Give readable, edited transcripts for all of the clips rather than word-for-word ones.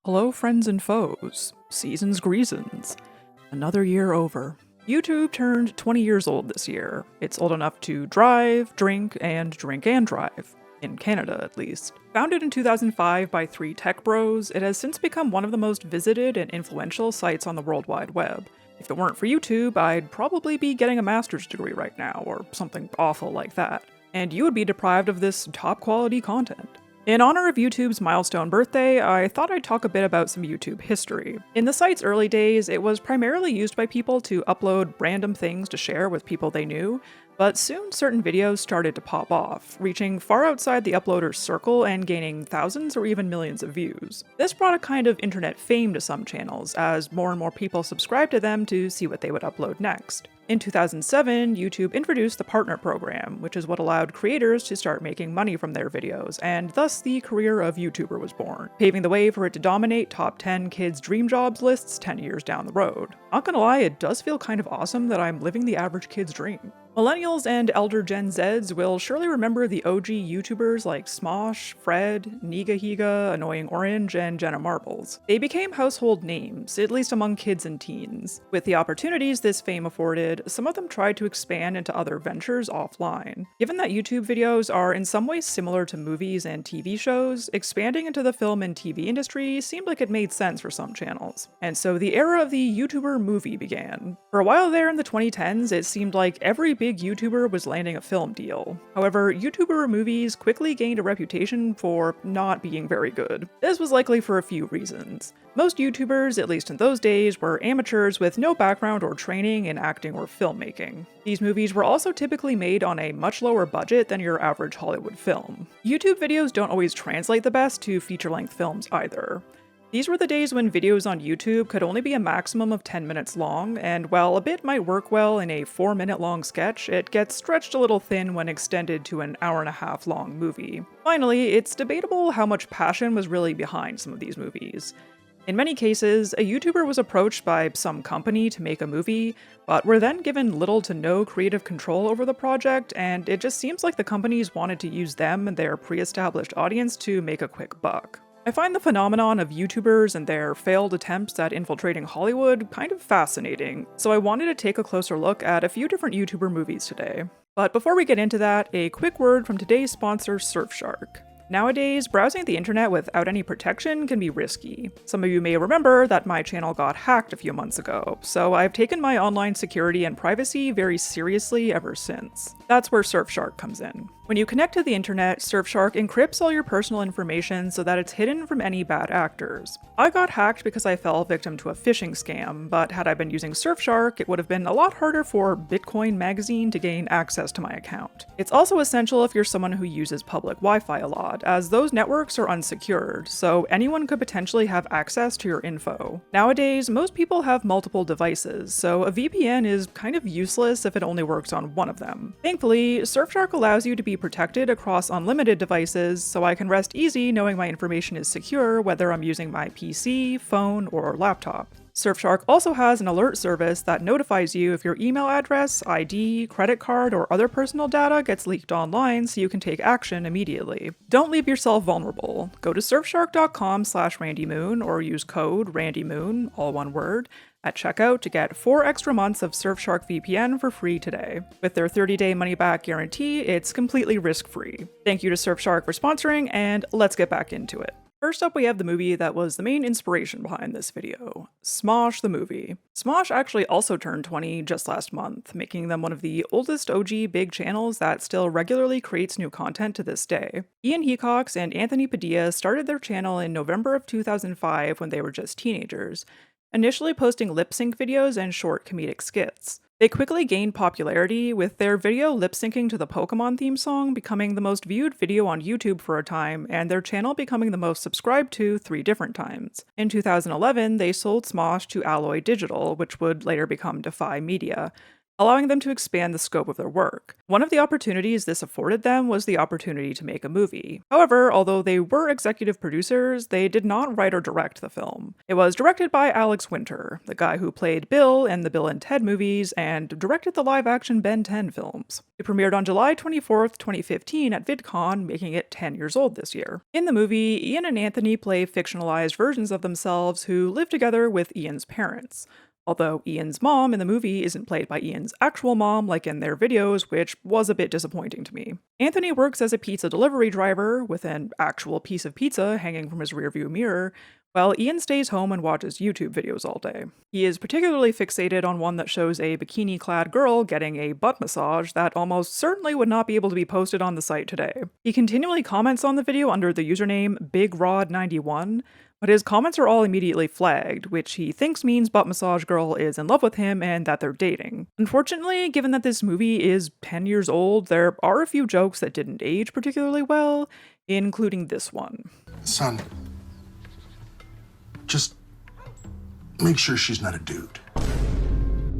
Hello, friends and foes, seasons greasons. Another year over. YouTube turned 20 years old this year. It's old enough to drive, drink and drive. In Canada, at least. Founded in 2005 by three tech bros, it has since become one of the most visited and influential sites on the World Wide Web. If it weren't for YouTube, I'd probably be getting a master's degree right now, or something awful like that. And you would be deprived of this top quality content. In honor of YouTube's milestone birthday, I thought I'd talk a bit about some YouTube history. In the site's early days, it was primarily used by people to upload random things to share with people they knew, but soon certain videos started to pop off, reaching far outside the uploader's circle and gaining thousands or even millions of views. This brought a kind of internet fame to some channels, as more and more people subscribed to them to see what they would upload next. In 2007, YouTube introduced the Partner Program, which is what allowed creators to start making money from their videos, and thus the career of YouTuber was born, paving the way for it to dominate top 10 kids' dream jobs lists 10 years down the road. Not gonna lie, it does feel kind of awesome that I'm living the average kid's dream. Millennials and elder Gen Zs will surely remember the OG YouTubers like Smosh, Fred, Nigahiga, Annoying Orange, and Jenna Marbles. They became household names, at least among kids and teens. With the opportunities this fame afforded, some of them tried to expand into other ventures offline. Given that YouTube videos are in some ways similar to movies and TV shows, expanding into the film and TV industry seemed like it made sense for some channels. And so the era of the YouTuber movie began. For a while there in the 2010s, it seemed like every big YouTuber was landing a film deal. However, YouTuber movies quickly gained a reputation for not being very good. This was likely for a few reasons. Most YouTubers, at least in those days, were amateurs with no background or training in acting or filmmaking. These movies were also typically made on a much lower budget than your average Hollywood film. YouTube videos don't always translate the best to feature-length films either. These were the days when videos on YouTube could only be a maximum of 10 minutes long, and while a bit might work well in a 4-minute long sketch, it gets stretched a little thin when extended to an hour-and-a-half long movie. Finally, it's debatable how much passion was really behind some of these movies. In many cases, a YouTuber was approached by some company to make a movie, but were then given little to no creative control over the project, and it just seems like the companies wanted to use them and their pre-established audience to make a quick buck. I find the phenomenon of YouTubers and their failed attempts at infiltrating Hollywood kind of fascinating, so I wanted to take a closer look at a few different YouTuber movies today. But before we get into that, a quick word from today's sponsor, Surfshark. Nowadays, browsing the internet without any protection can be risky. Some of you may remember that my channel got hacked a few months ago, so I've taken my online security and privacy very seriously ever since. That's where Surfshark comes in. When you connect to the internet, Surfshark encrypts all your personal information so that it's hidden from any bad actors. I got hacked because I fell victim to a phishing scam, but had I been using Surfshark, it would have been a lot harder for Bitcoin Magazine to gain access to my account. It's also essential if you're someone who uses public Wi-Fi a lot, as those networks are unsecured, so anyone could potentially have access to your info. Nowadays, most people have multiple devices, so a VPN is kind of useless if it only works on one of them. Thankfully, Surfshark allows you to be protected across unlimited devices, so I can rest easy knowing my information is secure whether I'm using my PC, phone, or laptop. Surfshark also has an alert service that notifies you if your email address, ID, credit card, or other personal data gets leaked online so you can take action immediately. Don't leave yourself vulnerable. Go to surfshark.com/randymoon or use code RandyMoon, all one word, at checkout to get 4 extra months of Surfshark VPN for free today. With their 30-day money-back guarantee, it's completely risk-free. Thank you to Surfshark for sponsoring, and let's get back into it. First up, we have the movie that was the main inspiration behind this video, Smosh the movie. Smosh actually also turned 20 just last month, making them one of the oldest OG big channels that still regularly creates new content to this day. Ian Hecox and Anthony Padilla started their channel in November of 2005 when they were just teenagers, initially posting lip-sync videos and short comedic skits. They quickly gained popularity, with their video lip-syncing to the Pokemon theme song becoming the most viewed video on YouTube for a time, and their channel becoming the most subscribed to 3 different times. In 2011, they sold Smosh to Alloy Digital, which would later become Defy Media, allowing them to expand the scope of their work. One of the opportunities this afforded them was the opportunity to make a movie. However, although they were executive producers, they did not write or direct the film. It was directed by Alex Winter, the guy who played Bill in the Bill and Ted movies and directed the live-action Ben 10 films. It premiered on July 24th, 2015 at VidCon, making it 10 years old this year. In the movie, Ian and Anthony play fictionalized versions of themselves who live together with Ian's parents. Although Ian's mom in the movie isn't played by Ian's actual mom like in their videos, which was a bit disappointing to me. Anthony works as a pizza delivery driver with an actual piece of pizza hanging from his rearview mirror, while Ian stays home and watches YouTube videos all day. He is particularly fixated on one that shows a bikini-clad girl getting a butt massage that almost certainly would not be able to be posted on the site today. He continually comments on the video under the username BigRod91, but his comments are all immediately flagged, which he thinks means Butt Massage Girl is in love with him and that they're dating. Unfortunately, given that this movie is 10 years old, there are a few jokes that didn't age particularly well, including this one. Son, just make sure she's not a dude.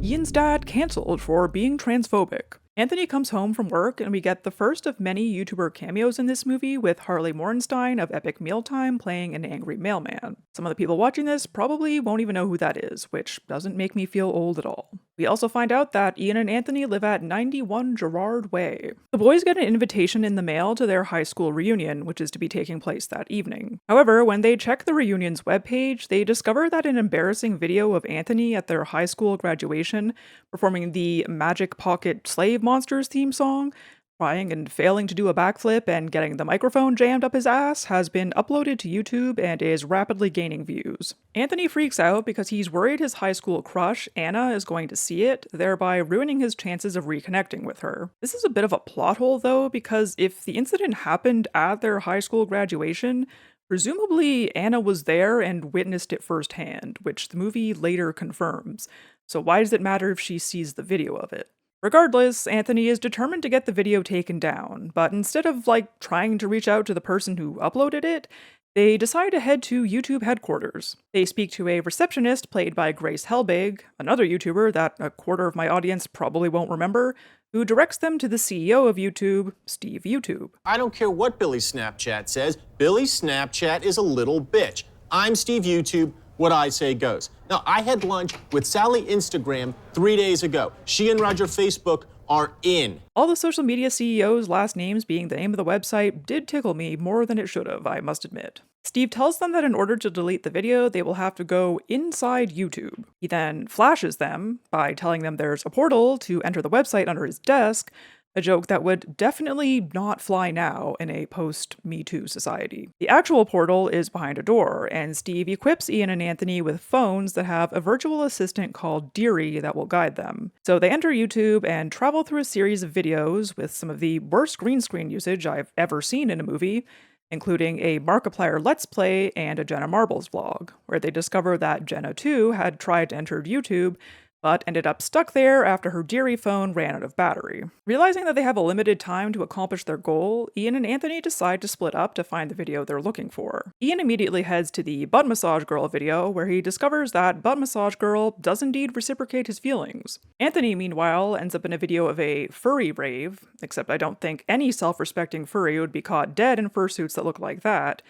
Ian's dad cancelled for being transphobic. Anthony comes home from work, and we get the first of many YouTuber cameos in this movie, with Harley Morenstein of Epic Mealtime playing an angry mailman. Some of the people watching this probably won't even know who that is, which doesn't make me feel old at all. We also find out that Ian and Anthony live at 91 Gerard Way. The boys get an invitation in the mail to their high school reunion, which is to be taking place that evening. However, when they check the reunion's webpage, they discover that an embarrassing video of Anthony at their high school graduation performing the Magic Pocket Slave Monsters theme song, trying and failing to do a backflip and getting the microphone jammed up his ass, has been uploaded to YouTube and is rapidly gaining views. Anthony freaks out because he's worried his high school crush, Anna, is going to see it, thereby ruining his chances of reconnecting with her. This is a bit of a plot hole though, because if the incident happened at their high school graduation, presumably Anna was there and witnessed it firsthand, which the movie later confirms. So why does it matter if she sees the video of it? Regardless, Anthony is determined to get the video taken down, but instead of, trying to reach out to the person who uploaded it, they decide to head to YouTube headquarters. They speak to a receptionist played by Grace Helbig, another YouTuber that a quarter of my audience probably won't remember, who directs them to the CEO of YouTube, Steve YouTube. I don't care what Billy's Snapchat says. Billy's Snapchat is a little bitch. I'm Steve YouTube. What I say goes. Now, I had lunch with Sally Instagram 3 days ago. She and Roger Facebook are in. All the social media CEOs' last names being the name of the website did tickle me more than it should have, I must admit. Steve tells them that in order to delete the video, they will have to go inside YouTube. He then flashes them by telling them there's a portal to enter the website under his desk, a joke that would definitely not fly now in a post-Me Too society. The actual portal is behind a door, and Steve equips Ian and Anthony with phones that have a virtual assistant called Deary that will guide them. So they enter YouTube and travel through a series of videos with some of the worst green screen usage I've ever seen in a movie, including a Markiplier Let's Play and a Jenna Marbles vlog, where they discover that Jenna too had tried to enter YouTube, but ended up stuck there after her Deary phone ran out of battery. Realizing that they have a limited time to accomplish their goal, Ian and Anthony decide to split up to find the video they're looking for. Ian immediately heads to the Butt Massage Girl video, where he discovers that Butt Massage Girl does indeed reciprocate his feelings. Anthony, meanwhile, ends up in a video of a furry rave, except I don't think any self-respecting furry would be caught dead in fursuits that look like that,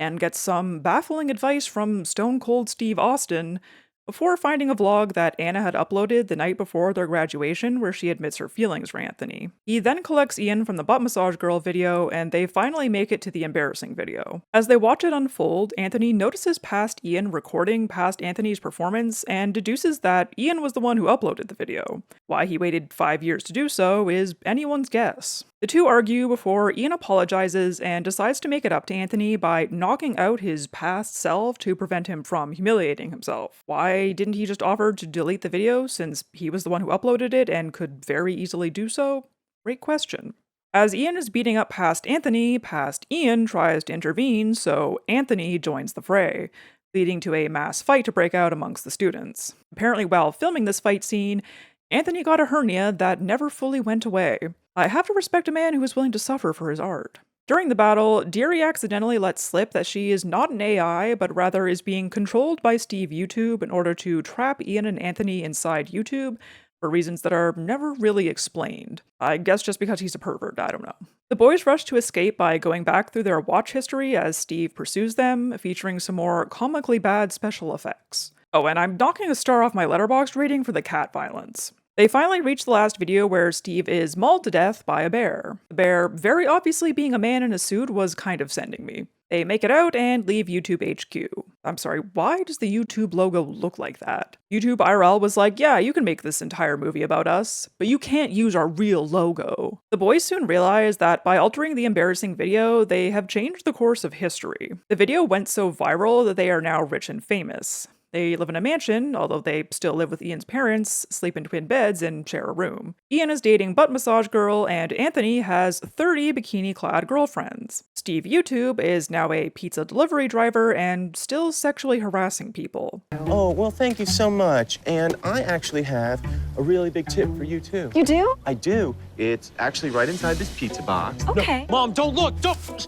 and gets some baffling advice from Stone Cold Steve Austin, before finding a vlog that Anna had uploaded the night before their graduation where she admits her feelings for Anthony. He then collects Ian from the Butt Massage Girl video, and they finally make it to the embarrassing video. As they watch it unfold, Anthony notices past Ian recording past Anthony's performance and deduces that Ian was the one who uploaded the video. Why he waited 5 years to do so is anyone's guess. The two argue before Ian apologizes and decides to make it up to Anthony by knocking out his past self to prevent him from humiliating himself. Why didn't he just offer to delete the video since he was the one who uploaded it and could very easily do so? Great question. As Ian is beating up past Ian tries to intervene, so Anthony joins the fray, leading to a mass fight to break out amongst the students. Apparently, while filming this fight scene, Anthony got a hernia that never fully went away. I have to respect a man who is willing to suffer for his art. During the battle, Deary accidentally lets slip that she is not an AI, but rather is being controlled by Steve YouTube in order to trap Ian and Anthony inside YouTube, for reasons that are never really explained. I guess just because he's a pervert, I don't know. The boys rush to escape by going back through their watch history as Steve pursues them, featuring some more comically bad special effects. Oh, and I'm knocking a star off my Letterboxd rating for the cat violence. They finally reach the last video where Steve is mauled to death by a bear. The bear, very obviously being a man in a suit, was kind of sending me. They make it out and leave YouTube HQ. I'm sorry, why does the YouTube logo look like that? YouTube IRL was like, yeah, you can make this entire movie about us, but you can't use our real logo. The boys soon realize that by altering the embarrassing video, they have changed the course of history. The video went so viral that they are now rich and famous. They live in a mansion, although they still live with Ian's parents, sleep in twin beds, and share a room. Ian is dating butt massage girl, and Anthony has 30 bikini-clad girlfriends. Steve YouTube is now a pizza delivery driver and still sexually harassing people. Oh, well, thank you so much. And I actually have a really big tip for you, too. You do? I do. It's actually right inside this pizza box. Okay. Mom, don't look! Don't!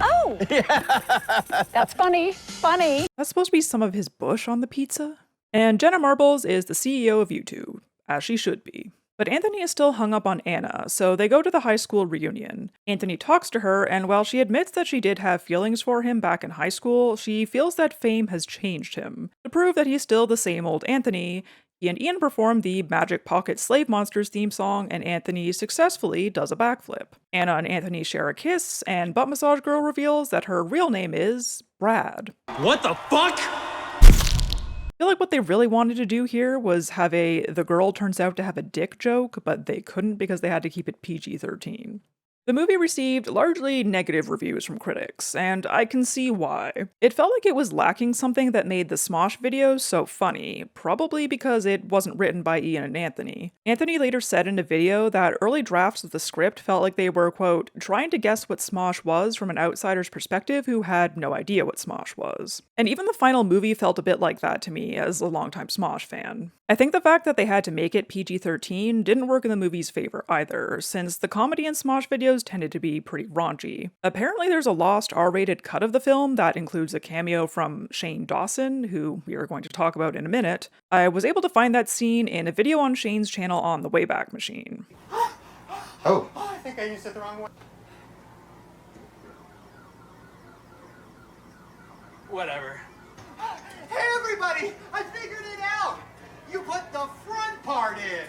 Oh! That's funny. Funny. That's supposed to be some of his bush on the pizza. And Jenna Marbles is the CEO of YouTube, as she should be. But Anthony is still hung up on Anna, so they go to the high school reunion. Anthony talks to her, and while she admits that she did have feelings for him back in high school, she feels that fame has changed him. To prove that he's still the same old Anthony, he and Ian perform the Magic Pocket Slave Monsters theme song, and Anthony successfully does a backflip. Anna and Anthony share a kiss, and Butt Massage Girl reveals that her real name is Brad. What the fuck? I feel like what they really wanted to do here was have the girl turns out to have a dick joke, but they couldn't because they had to keep it PG-13. The movie received largely negative reviews from critics, and I can see why. It felt like it was lacking something that made the Smosh videos so funny, probably because it wasn't written by Ian and Anthony. Anthony later said in a video that early drafts of the script felt like they were, quote, trying to guess what Smosh was from an outsider's perspective who had no idea what Smosh was. And even the final movie felt a bit like that to me as a longtime Smosh fan. I think the fact that they had to make it PG-13 didn't work in the movie's favor either, since the comedy in Smosh videos tended to be pretty raunchy. Apparently there's a lost R-rated cut of the film that includes a cameo from Shane Dawson, who we are going to talk about in a minute. I was able to find that scene in a video on Shane's channel on the Wayback Machine. Oh. I think I used it the wrong way. Whatever. Hey, everybody! I figured it out! You put the front part in!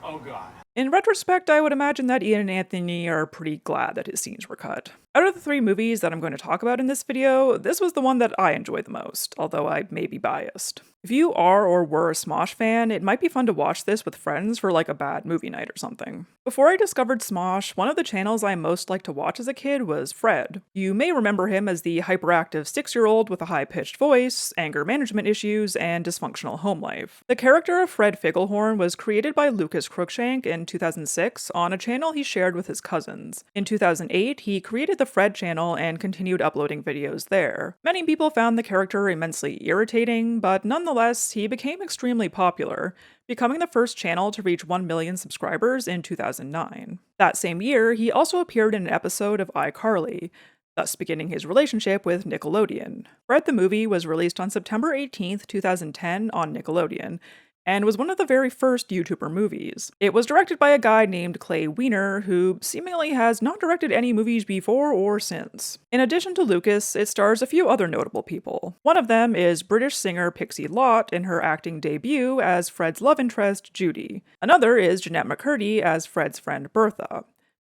Oh, God. In retrospect, I would imagine that Ian and Anthony are pretty glad that his scenes were cut. Out of the 3 movies that I'm going to talk about in this video, this was the one that I enjoyed the most, although I may be biased. If you are or were a Smosh fan, it might be fun to watch this with friends for like a bad movie night or something. Before I discovered Smosh, one of the channels I most liked to watch as a kid was Fred. You may remember him as the hyperactive 6-year-old with a high-pitched voice, anger management issues, and dysfunctional home life. The character of Fred Figglehorn was created by Lucas Cruikshank in 2006 on a channel he shared with his cousins. In 2008, he created the Fred channel and continued uploading videos there. Many people found the character immensely irritating, but nonetheless, he became extremely popular, becoming the first channel to reach 1 million subscribers in 2009. That same year, he also appeared in an episode of iCarly, thus beginning his relationship with Nickelodeon. Fred the Movie was released on September 18th, 2010 on Nickelodeon, and was one of the very first YouTuber movies. It was directed by a guy named Clay Weiner, who seemingly has not directed any movies before or since. In addition to Lucas, it stars a few other notable people. One of them is British singer Pixie Lott in her acting debut as Fred's love interest, Judy. Another is Jeanette McCurdy as Fred's friend Bertha.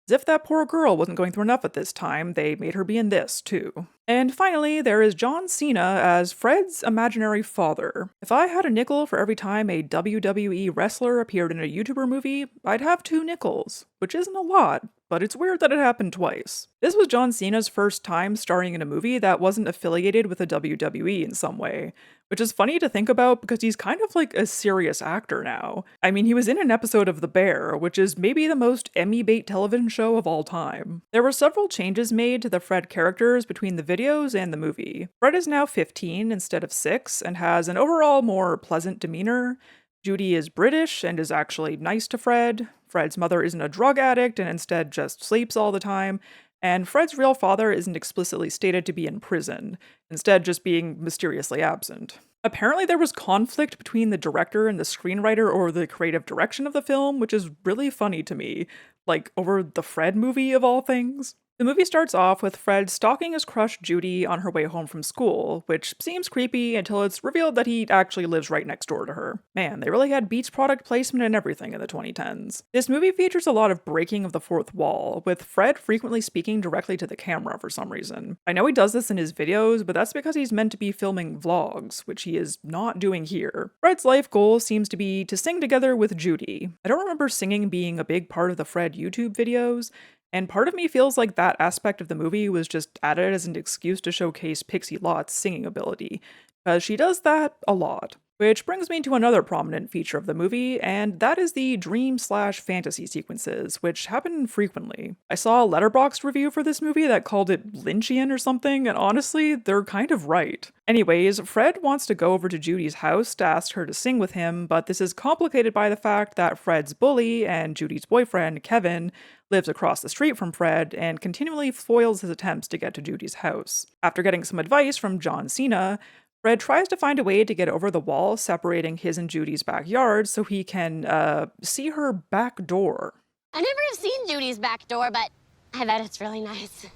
As if that poor girl wasn't going through enough at this time, they made her be in this, too. And finally, there is John Cena as Fred's imaginary father. If I had a nickel for every time a WWE wrestler appeared in a YouTuber movie, I'd have 2 nickels, which isn't a lot, but it's weird that it happened twice. This was John Cena's first time starring in a movie that wasn't affiliated with the WWE in some way, which is funny to think about because he's kind of like a serious actor now. I mean, he was in an episode of The Bear, which is maybe the most Emmy bait television show of all time. There were several changes made to the Fred characters between the videos and the movie. Fred is now 15 instead of 6 and has an overall more pleasant demeanor. Judy is British and is actually nice to Fred. Fred's mother isn't a drug addict and instead just sleeps all the time. And Fred's real father isn't explicitly stated to be in prison, instead just being mysteriously absent. Apparently there was conflict between the director and the screenwriter over the creative direction of the film, which is really funny to me, like over the Fred movie of all things. The movie starts off with Fred stalking his crush Judy on her way home from school, which seems creepy until it's revealed that he actually lives right next door to her. Man, they really had Beats product placement and everything in the 2010s. This movie features a lot of breaking of the fourth wall, with Fred frequently speaking directly to the camera for some reason. I know he does this in his videos, but that's because he's meant to be filming vlogs, which he is not doing here. Fred's life goal seems to be to sing together with Judy. I don't remember singing being a big part of the Fred YouTube videos, and part of me feels like that aspect of the movie was just added as an excuse to showcase Pixie Lott's singing ability, because she does that a lot. Which brings me to another prominent feature of the movie, and that is the dream/fantasy sequences, which happen frequently. I saw a Letterboxd review for this movie that called it Lynchian or something, and honestly, they're kind of right. Anyways, Fred wants to go over to Judy's house to ask her to sing with him, but this is complicated by the fact that Fred's bully and Judy's boyfriend, Kevin, lives across the street from Fred and continually foils his attempts to get to Judy's house. After getting some advice from John Cena, Fred tries to find a way to get over the wall separating his and Judy's backyard so he can, see her back door. I never have seen Judy's back door, but I bet it's really nice.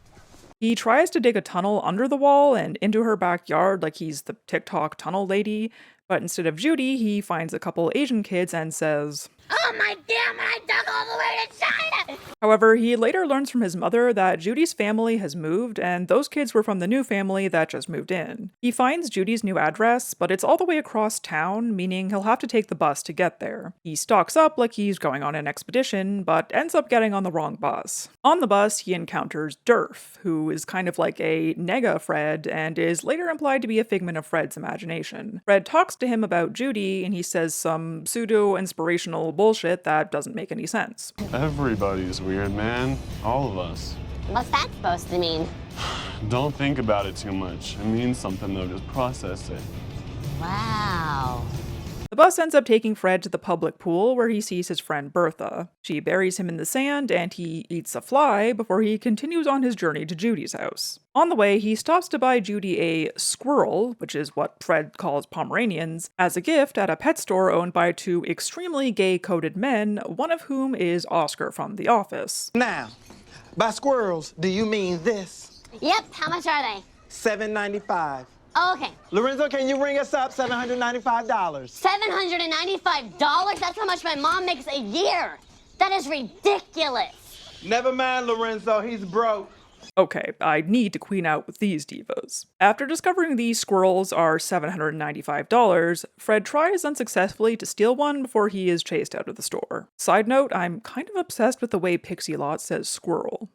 He tries to dig a tunnel under the wall and into her backyard like he's the TikTok tunnel lady, but instead of Judy, he finds a couple Asian kids and says, Oh my damn, I dug all the way to China! However, he later learns from his mother that Judy's family has moved, and those kids were from the new family that just moved in. He finds Judy's new address, but it's all the way across town, meaning he'll have to take the bus to get there. He stalks up like he's going on an expedition, but ends up getting on the wrong bus. On the bus, he encounters Durf, who is kind of like a nega Fred, and is later implied to be a figment of Fred's imagination. Fred talks to him about Judy, and he says some pseudo-inspirational bullshit that doesn't make any sense. Everybody's weird, man. All of us. What's that supposed to mean? Don't think about it too much. It means something, though. Just process it. Wow. The bus ends up taking Fred to the public pool where he sees his friend Bertha. She buries him in the sand and he eats a fly before he continues on his journey to Judy's house. On the way, he stops to buy Judy a squirrel, which is what Fred calls Pomeranians, as a gift at a pet store owned by two extremely gay-coded men, one of whom is Oscar from The Office. Now, by squirrels, do you mean this? Yep, how much are they? $7.95. Oh, okay. Lorenzo, can you ring us up $795? $795? That's how much my mom makes a year. That is ridiculous. Never mind, Lorenzo, he's broke. Okay, I need to queen out with these divas. After discovering these squirrels are $795, Fred tries unsuccessfully to steal one before he is chased out of the store. Side note, I'm kind of obsessed with the way Pixie Lott says squirrel.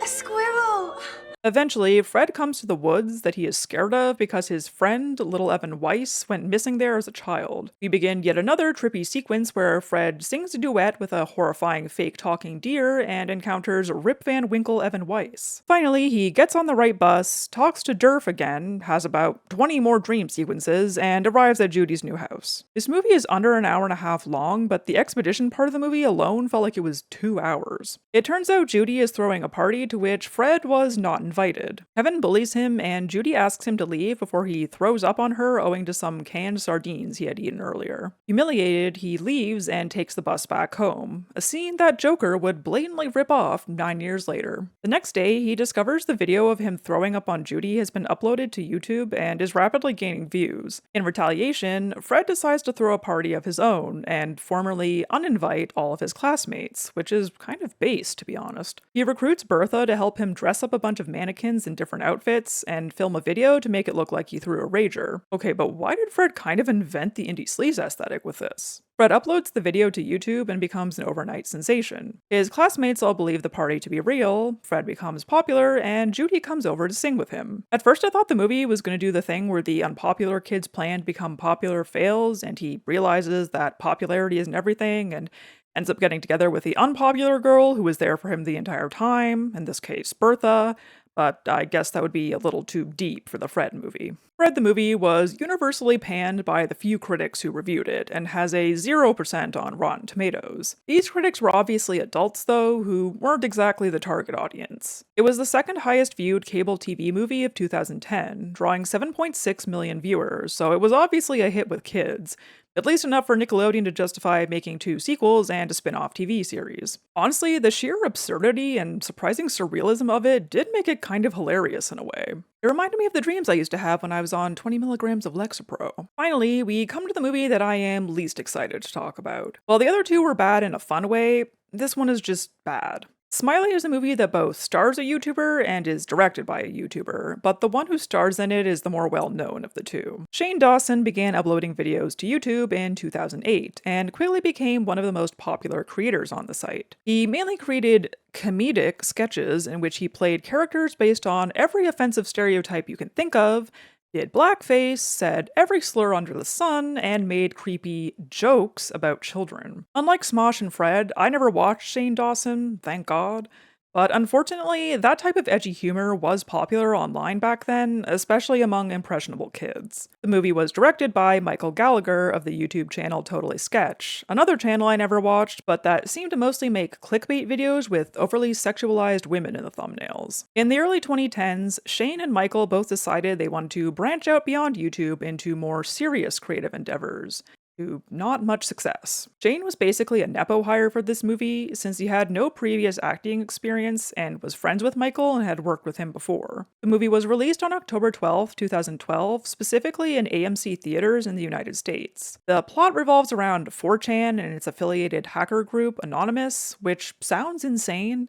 A squirrel! Eventually, Fred comes to the woods that he is scared of because his friend, little Evan Weiss, went missing there as a child. We begin yet another trippy sequence where Fred sings a duet with a horrifying fake talking deer and encounters Rip Van Winkle Evan Weiss. Finally, he gets on the right bus, talks to Durf again, has about 20 more dream sequences, and arrives at Judy's new house. This movie is under an hour and a half long, but the expedition part of the movie alone felt like it was 2 hours. It turns out Judy is throwing a party to which Fred was not invited. Kevin bullies him and Judy asks him to leave before he throws up on her owing to some canned sardines he had eaten earlier. Humiliated, he leaves and takes the bus back home, a scene that Joker would blatantly rip off 9 years later. The next day, he discovers the video of him throwing up on Judy has been uploaded to YouTube and is rapidly gaining views. In retaliation, Fred decides to throw a party of his own and formally uninvite all of his classmates, which is kind of base, to be honest. He recruits Bertha to help him dress up a bunch of mannequins in different outfits and film a video to make it look like he threw a rager. Okay, but why did Fred kind of invent the indie sleaze aesthetic with this? Fred uploads the video to YouTube and becomes an overnight sensation. His classmates all believe the party to be real, Fred becomes popular, and Judy comes over to sing with him. At first I thought the movie was going to do the thing where the unpopular kid's plan to become popular fails, and he realizes that popularity isn't everything, and ends up getting together with the unpopular girl who was there for him the entire time, in this case Bertha, but I guess that would be a little too deep for the Fred movie. Fred the movie was universally panned by the few critics who reviewed it, and has a 0% on Rotten Tomatoes. These critics were obviously adults, though, who weren't exactly the target audience. It was the second highest viewed cable TV movie of 2010, drawing 7.6 million viewers, so it was obviously a hit with kids. At least enough for Nickelodeon to justify making 2 sequels and a spin-off TV series. Honestly, the sheer absurdity and surprising surrealism of it did make it kind of hilarious in a way. It reminded me of the dreams I used to have when I was on 20 milligrams of Lexapro. Finally, we come to the movie that I am least excited to talk about. While the other two were bad in a fun way, this one is just bad. Smiley is a movie that both stars a YouTuber and is directed by a YouTuber, but the one who stars in it is the more well-known of the two. Shane Dawson began uploading videos to YouTube in 2008, and quickly became one of the most popular creators on the site. He mainly created comedic sketches in which he played characters based on every offensive stereotype you can think of, did blackface, said every slur under the sun, and made creepy jokes about children. Unlike Smosh and Fred, I never watched Shane Dawson, thank God. But unfortunately, that type of edgy humor was popular online back then, especially among impressionable kids. The movie was directed by Michael Gallagher of the YouTube channel Totally Sketch, another channel I never watched, but that seemed to mostly make clickbait videos with overly sexualized women in the thumbnails. In the early 2010s, Shane and Michael both decided they wanted to branch out beyond YouTube into more serious creative endeavors. To not much success. Shane was basically a nepo hire for this movie since he had no previous acting experience and was friends with Michael and had worked with him before. The movie was released on October 12, 2012, specifically in AMC theaters in the United States. The plot revolves around 4chan and its affiliated hacker group Anonymous, which sounds insane.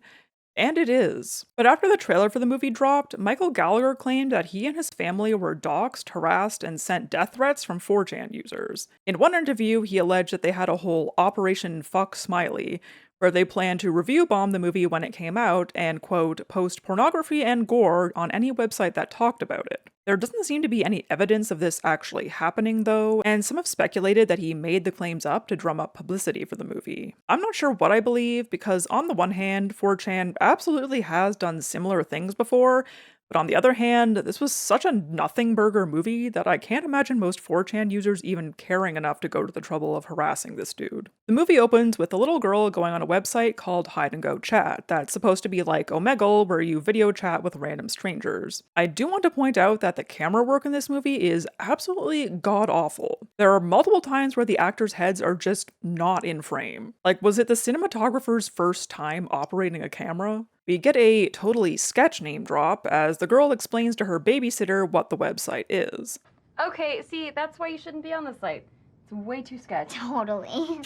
And it is. But after the trailer for the movie dropped, Michael Gallagher claimed that he and his family were doxxed, harassed, and sent death threats from 4chan users. In one interview, he alleged that they had a whole Operation Fuck Smiley, where they planned to review bomb the movie when it came out and, quote, post pornography and gore on any website that talked about it. There doesn't seem to be any evidence of this actually happening, though, and some have speculated that he made the claims up to drum up publicity for the movie. I'm not sure what I believe, because on the one hand, 4chan absolutely has done similar things before, but on the other hand, this was such a nothing burger movie that I can't imagine most 4chan users even caring enough to go to the trouble of harassing this dude. The movie opens with a little girl going on a website called Hide and Go Chat that's supposed to be like Omegle, where you video chat with random strangers. I do want to point out that the camera work in this movie is absolutely god-awful. There are multiple times where the actors' heads are just not in frame. Like, was it the cinematographer's first time operating a camera? We get a Totally Sketch name drop as the girl explains to her babysitter what the website is. Okay, see, that's why you shouldn't be on the site. It's way too sketchy. Totally.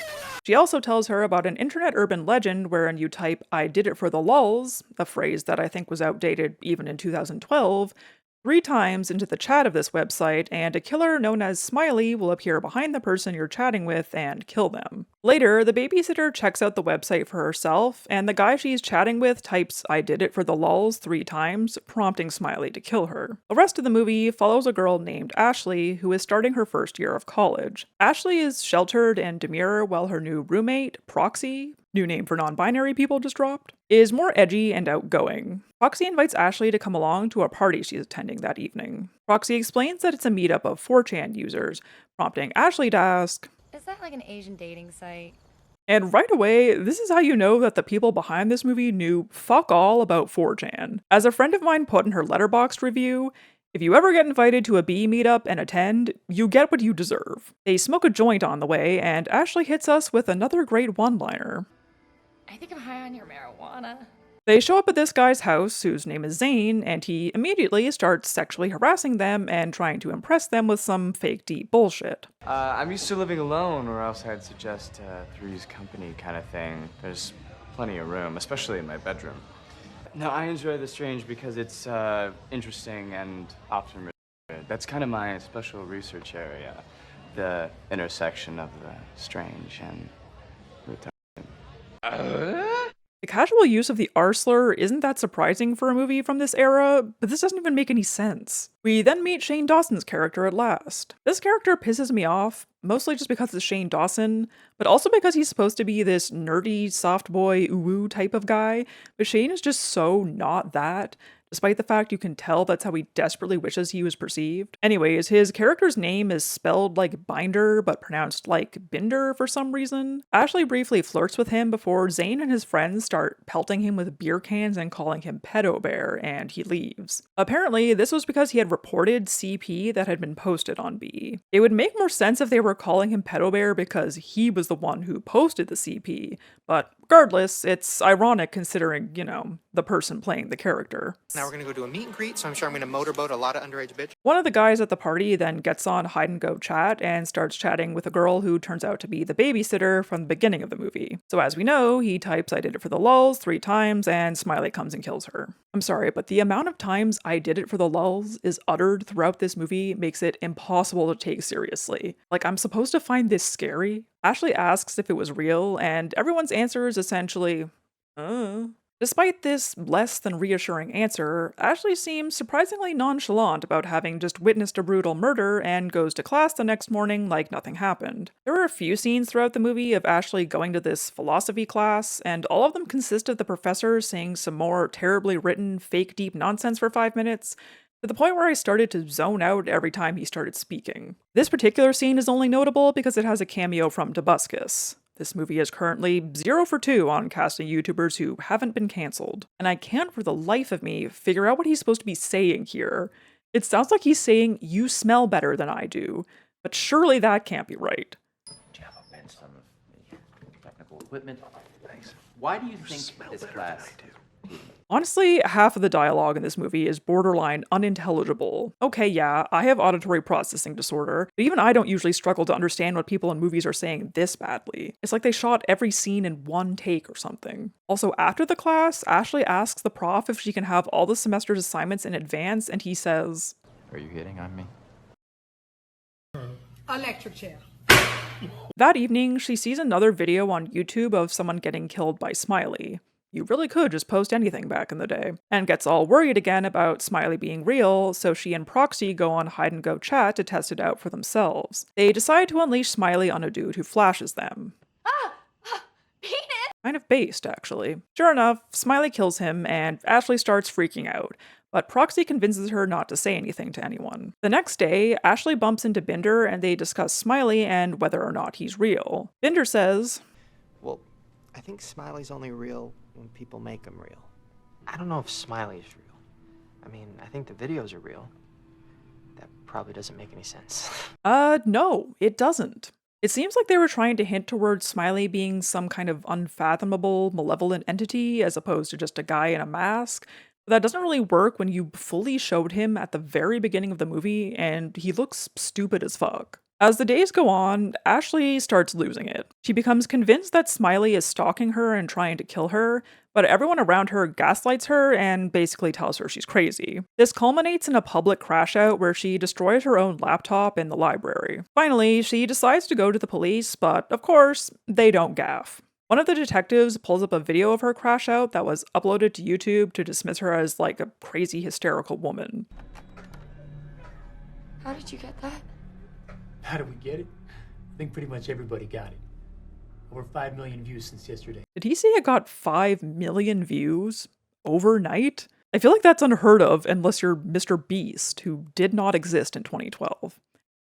She also tells her about an internet urban legend wherein you type "I did it for the lulz," a phrase that I think was outdated even in 2012, 3 times into the chat of this website, and a killer known as Smiley will appear behind the person you're chatting with and kill them. Later, the babysitter checks out the website for herself, and the guy she's chatting with types "I did it for the lulz" 3 times, prompting Smiley to kill her. The rest of the movie follows a girl named Ashley, who is starting her first year of college. Ashley is sheltered and demure while her new roommate, Proxy, new name for non-binary people just dropped, is more edgy and outgoing. Proxy invites Ashley to come along to a party she's attending that evening. Proxy explains that it's a meetup of 4chan users, prompting Ashley to ask, Is that like an Asian dating site? and right away, this is how you know that the people behind this movie knew fuck all about 4chan. As a friend of mine put in her Letterboxd review, if you ever get invited to a B meetup and attend, you get what you deserve. They smoke a joint on the way, and Ashley hits us with another great one-liner. I think I'm high on your marijuana. They show up at this guy's house, whose name is Zane, and he immediately starts sexually harassing them and trying to impress them with some fake deep bullshit. I'm used to living alone, or else I'd suggest three's company kind of thing. There's plenty of room, especially in my bedroom. No, I enjoy the strange because it's interesting and often repeated. That's kind of my special research area, the intersection of the strange and retarded. The casual use of the R slur isn't that surprising for a movie from this era, but this doesn't even make any sense. We then meet Shane Dawson's character at last. This character pisses me off, mostly just because it's Shane Dawson, but also because he's supposed to be this nerdy, soft boy, ooh type of guy, but Shane is just so not that. despite the fact you can tell that's how he desperately wishes he was perceived. Anyways, his character's name is spelled like binder, but pronounced like binder for some reason. Ashley briefly flirts with him before Zane and his friends start pelting him with beer cans and calling him pedo bear, and he leaves. Apparently, this was because he had reported CP that had been posted on B. It would make more sense if they were calling him pedo bear because he was the one who posted the CP, but regardless, it's ironic considering, the person playing the character. Now we're gonna go do a meet and greet, so I'm sure I'm gonna motorboat a lot of underage bitch. One of the guys at the party then gets on hide and go chat and starts chatting with a girl who turns out to be the babysitter from the beginning of the movie. So as we know, he types "I did it for the lulz" 3 times and Smiley comes and kills her. I'm sorry, but the amount of times "I did it for the lulz" is uttered throughout this movie makes it impossible to take seriously. Like, I'm supposed to find this scary? Ashley asks if it was real, and everyone's answer is essentially, Despite this less than reassuring answer, Ashley seems surprisingly nonchalant about having just witnessed a brutal murder and goes to class the next morning like nothing happened. There are a few scenes throughout the movie of Ashley going to this philosophy class, and all of them consist of the professor saying some more terribly written, fake deep nonsense for 5 minutes, to the point where I started to zone out every time he started speaking. This particular scene is only notable because it has a cameo from Tobuscus. This movie is currently 0 for 2 on casting YouTubers who haven't been cancelled, and I can't for the life of me figure out what he's supposed to be saying here. It sounds like he's saying, "You smell better than I do," but surely that can't be right. Do you have a bench some of the technical equipment? Thanks. Why do you think this class... Honestly, half of the dialogue in this movie is borderline unintelligible. Okay, yeah, I have auditory processing disorder, but even I don't usually struggle to understand what people in movies are saying this badly. It's like they shot every scene in one take or something. Also, after the class, Ashley asks the prof if she can have all the semester's assignments in advance, and he says, "Are you hitting on me?" Electric chair. That evening, she sees another video on YouTube of someone getting killed by Smiley. You really could just post anything back in the day. And gets all worried again about Smiley being real, so she and Proxy go on hide and go chat to test it out for themselves. They decide to unleash Smiley on a dude who flashes them. Penis! Kind of based, actually. Sure enough, Smiley kills him, and Ashley starts freaking out, but Proxy convinces her not to say anything to anyone. The next day, Ashley bumps into Binder and they discuss Smiley and whether or not he's real. Binder says, Well, I think Smiley's only real when people make him real. I don't know if Smiley's real. I mean, I think the videos are real. That probably doesn't make any sense. No, it doesn't. It seems like they were trying to hint towards Smiley being some kind of unfathomable, malevolent entity as opposed to just a guy in a mask. But that doesn't really work when you fully showed him at the very beginning of the movie and he looks stupid as fuck. As the days go on, Ashley starts losing it. She becomes convinced that Smiley is stalking her and trying to kill her, but everyone around her gaslights her and basically tells her she's crazy. This culminates in a public crash out where she destroys her own laptop in the library. Finally, she decides to go to the police, but of course, they don't gaff. One of the detectives pulls up a video of her crash out that was uploaded to YouTube to dismiss her as like a crazy hysterical woman. How did you get that? How did we get it? I think pretty much everybody got it. Over 5 million views since yesterday. Did he say it got 5 million views overnight? I feel like that's unheard of unless you're Mr. Beast, who did not exist in 2012.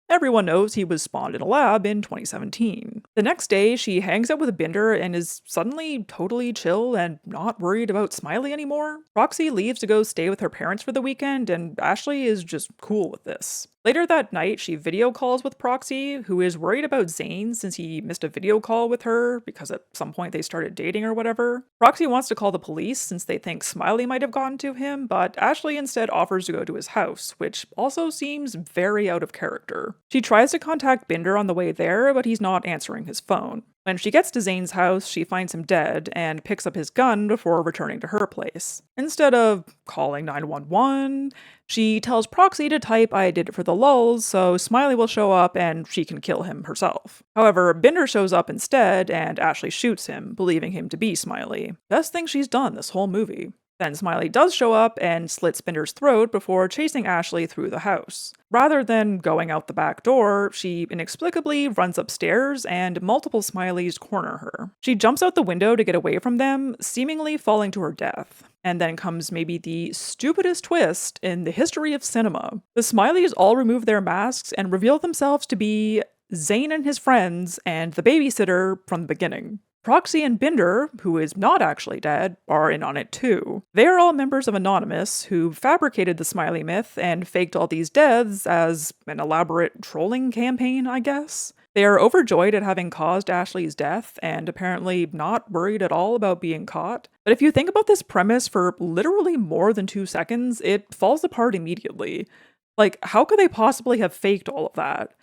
Everyone knows he was spawned in a lab in 2017. The next day, she hangs out with Binder and is suddenly totally chill and not worried about Smiley anymore. Roxy leaves to go stay with her parents for the weekend, and Ashley is just cool with this. Later that night, she video calls with Proxy, who is worried about Zane since he missed a video call with her because at some point they started dating or whatever. Proxy wants to call the police since they think Smiley might have gotten to him, but Ashley instead offers to go to his house, which also seems very out of character. She tries to contact Binder on the way there, but he's not answering his phone. When she gets to Zane's house, she finds him dead and picks up his gun before returning to her place. Instead of calling 911, she tells Proxy to type "I did it for the lulz" so Smiley will show up and she can kill him herself. However, Binder shows up instead and Ashley shoots him, believing him to be Smiley. Best thing she's done this whole movie. Then Smiley does show up and slits Binder's throat before chasing Ashley through the house. Rather than going out the back door, she inexplicably runs upstairs and multiple Smileys corner her. She jumps out the window to get away from them, seemingly falling to her death. And then comes maybe the stupidest twist in the history of cinema. The Smileys all remove their masks and reveal themselves to be Zane and his friends and the babysitter from the beginning. Proxy and Binder, who is not actually dead, are in on it too. They are all members of Anonymous, who fabricated the Smiley myth and faked all these deaths as an elaborate trolling campaign, I guess. They are overjoyed at having caused Ashley's death, and apparently not worried at all about being caught. But if you think about this premise for literally more than 2 seconds, it falls apart immediately. Like, how could they possibly have faked all of that?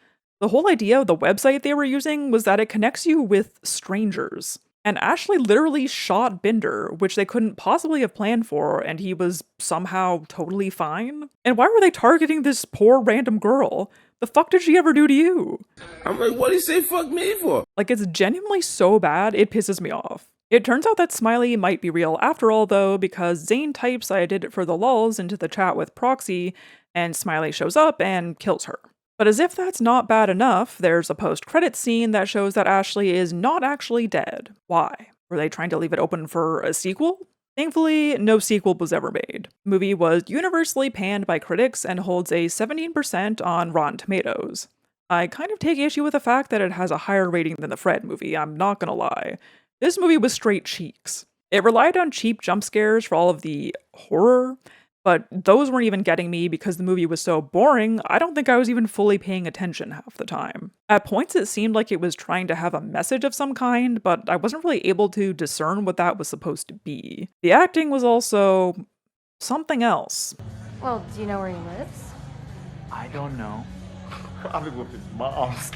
The whole idea of the website they were using was that it connects you with strangers. And Ashley literally shot Binder, which they couldn't possibly have planned for, and he was somehow totally fine? And why were they targeting this poor random girl? The fuck did she ever do to you? I'm like, what do you say fuck me for? Like, it's genuinely so bad, it pisses me off. It turns out that Smiley might be real after all, though, because Zane types "I did it for the lulz" into the chat with Proxy, and Smiley shows up and kills her. But as if that's not bad enough, there's a post-credits scene that shows that Ashley is not actually dead. Why? Were they trying to leave it open for a sequel? Thankfully, no sequel was ever made. The movie was universally panned by critics and holds a 17% on Rotten Tomatoes. I kind of take issue with the fact that it has a higher rating than the Fred movie, I'm not gonna lie. This movie was straight cheeks. It relied on cheap jump scares for all of the horror, but those weren't even getting me because the movie was so boring, I don't think I was even fully paying attention half the time. At points it seemed like it was trying to have a message of some kind, but I wasn't really able to discern what that was supposed to be. The acting was also something else. Well, do you know where he lives? I don't know. I live with his mom's.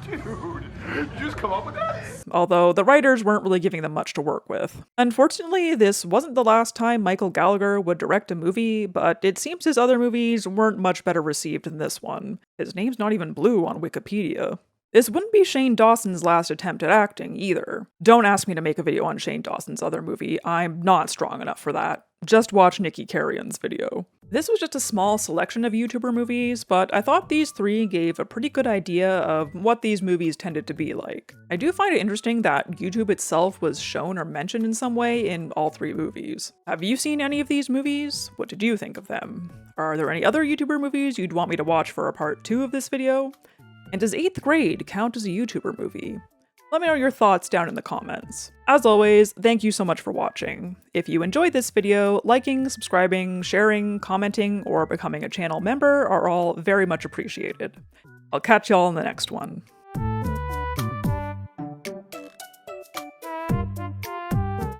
Dude, you just come up with that? Although the writers weren't really giving them much to work with. Unfortunately, this wasn't the last time Michael Gallagher would direct a movie, but it seems his other movies weren't much better received than this one. His name's not even blue on Wikipedia. This wouldn't be Shane Dawson's last attempt at acting, either. Don't ask me to make a video on Shane Dawson's other movie, I'm not strong enough for that. Just watch Nikki Carrion's video. This was just a small selection of YouTuber movies, but I thought these 3 gave a pretty good idea of what these movies tended to be like. I do find it interesting that YouTube itself was shown or mentioned in some way in all 3 movies. Have you seen any of these movies? What did you think of them? Are there any other YouTuber movies you'd want me to watch for a part 2 of this video? And does 8th grade count as a YouTuber movie? Let me know your thoughts down in the comments. As always, thank you so much for watching. If you enjoyed this video, liking, subscribing, sharing, commenting, or becoming a channel member are all very much appreciated. I'll catch y'all in the next one.